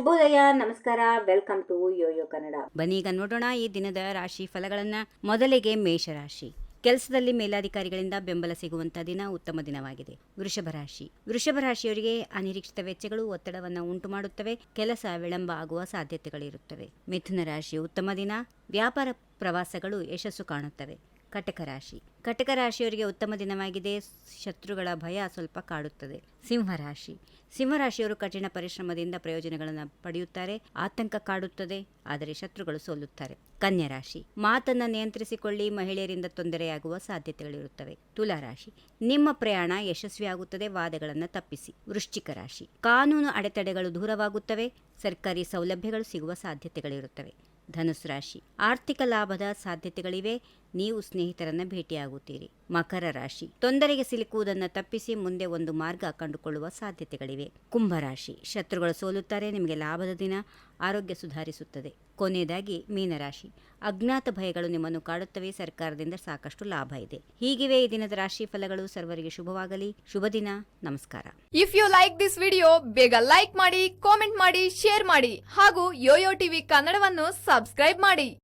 ಶುಭೋದಯ, ನಮಸ್ಕಾರ, welcome to Yoyo Kannada. ಬನ್ನೀಗ ನೋಡೋಣ ಈ ದಿನದ ರಾಶಿ ಫಲಗಳನ್ನ. ಮೊದಲಿಗೆ ಮೇಷರಾಶಿ. ಕೆಲಸದಲ್ಲಿ ಮೇಲಾಧಿಕಾರಿಗಳಿಂದ ಬೆಂಬಲ ಸಿಗುವಂತಹ ದಿನ, ಉತ್ತಮ ದಿನವಾಗಿದೆ. ವೃಷಭ ರಾಶಿಯವರಿಗೆ ಅನಿರೀಕ್ಷಿತ ವೆಚ್ಚಗಳು ಒತ್ತಡವನ್ನು ಉಂಟು ಮಾಡುತ್ತವೆ. ಕೆಲಸ ವಿಳಂಬ ಆಗುವ ಸಾಧ್ಯತೆಗಳಿರುತ್ತವೆ. ಮಿಥುನ ರಾಶಿ ಉತ್ತಮ ದಿನ, ವ್ಯಾಪಾರ ಪ್ರವಾಸಗಳು ಯಶಸ್ಸು ಕಾಣುತ್ತವೆ. ಕಟಕ ರಾಶಿಯವರಿಗೆ ಉತ್ತಮ ದಿನವಾಗಿದೆ. ಶತ್ರುಗಳ ಭಯ ಸ್ವಲ್ಪ ಕಾಡುತ್ತದೆ. ಸಿಂಹರಾಶಿಯವರು ಕಠಿಣ ಪರಿಶ್ರಮದಿಂದ ಪ್ರಯೋಜನಗಳನ್ನು ಪಡೆಯುತ್ತಾರೆ. ಆತಂಕ ಕಾಡುತ್ತದೆ, ಆದರೆ ಶತ್ರುಗಳು ಸೋಲುತ್ತಾರೆ. ಕನ್ಯಾ ರಾಶಿ, ಮಾತನ್ನು ನಿಯಂತ್ರಿಸಿಕೊಳ್ಳಿ, ಮಹಿಳೆಯರಿಂದ ತೊಂದರೆಯಾಗುವ ಸಾಧ್ಯತೆಗಳಿರುತ್ತವೆ. ತುಲಾರಾಶಿ, ನಿಮ್ಮ ಪ್ರಯಾಣ ಯಶಸ್ವಿಯಾಗುತ್ತದೆ, ವಾದಗಳನ್ನು ತಪ್ಪಿಸಿ. ವೃಶ್ಚಿಕ ರಾಶಿ, ಕಾನೂನು ಅಡೆತಡೆಗಳು ದೂರವಾಗುತ್ತವೆ, ಸರ್ಕಾರಿ ಸೌಲಭ್ಯಗಳು ಸಿಗುವ ಸಾಧ್ಯತೆಗಳಿರುತ್ತವೆ. ಧನುಸ್ಸು ರಾಶಿ, ಆರ್ಥಿಕ ಲಾಭದ ಸಾಧ್ಯತೆಗಳಿವೆ, ನೀವು ಸ್ನೇಹಿತರನ್ನ ಭೇಟಿಯಾಗುತ್ತೀರಿ. ಮಕರ ರಾಶಿ, ತೊಂದರೆಗೆ ಸಿಲುಕುವುದನ್ನು ತಪ್ಪಿಸಿ ಮುಂದೆ ಒಂದು ಮಾರ್ಗ ಕಂಡುಕೊಳ್ಳುವ ಸಾಧ್ಯತೆಗಳಿವೆ. ಕುಂಭರಾಶಿ, ಶತ್ರುಗಳು ಸೋಲುತ್ತಾರೆ, ನಿಮಗೆ ಲಾಭದ ದಿನ, ಆರೋಗ್ಯ ಸುಧಾರಿಸುತ್ತದೆ. ಕೊನೆಯದಾಗಿ ಮೀನರಾಶಿ, ಅಜ್ಞಾತ ಭಯಗಳು ನಿಮ್ಮನ್ನು ಕಾಡುತ್ತವೆ, ಸರ್ಕಾರದಿಂದ ಸಾಕಷ್ಟು ಲಾಭ ಇದೆ. ಹೀಗಿವೆ ಈ ದಿನದ ರಾಶಿ ಫಲಗಳು. ಸರ್ವರಿಗೆ ಶುಭವಾಗಲಿ. ಶುಭ ದಿನ. ನಮಸ್ಕಾರ. If you like this video, ಬೇಗ ಲೈಕ್ ಮಾಡಿ, ಕಾಮೆಂಟ್ ಮಾಡಿ, ಶೇರ್ ಮಾಡಿ ಹಾಗೂ ಯೋಯೋ ಟಿವಿ ಕನ್ನಡವನ್ನು ಸಬ್ಸ್ಕ್ರೈಬ್ ಮಾಡಿ.